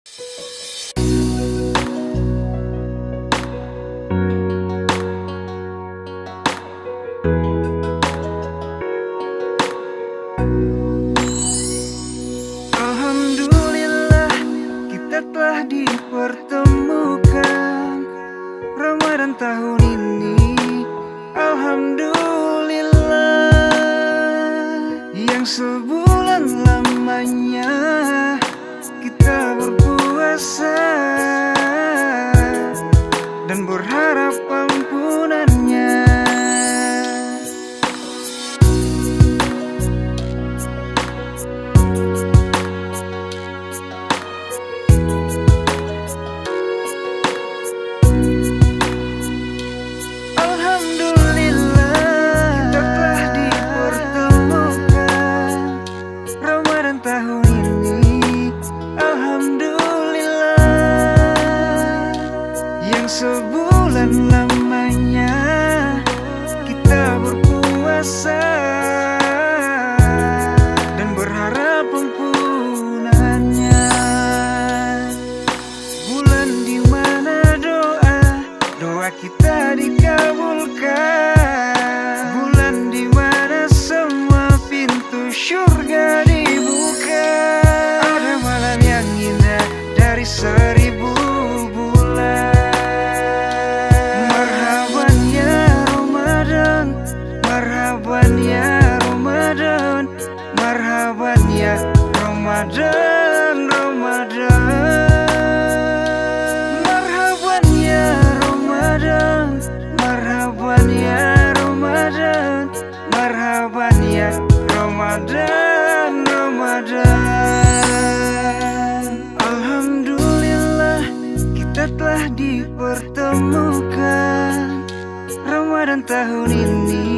Alhamdulillah kita telah dipertemukan Ramadan tahun ini. Alhamdulillah yang sebulan lamanya kita berpuasa dan berharap ampunannya. Tahun ini alhamdulillah yang sebulan lamanya kita berpuasa dan berharap ampunannya. Bulan di mana doa kita dikabulkan, bulan di mana semua pintu syurga ada malam yang indah dari 1000 bulan. Marhaban ya Ramadan, marhaban ya Ramadan, marhaban ya Ramadan, Ramadan. Marhaban ya Ramadan, marhaban ya Ramadan, marhaban ya Ramadan, Ramadan. Alhamdulillah kita telah dipertemukan Ramadan tahun ini.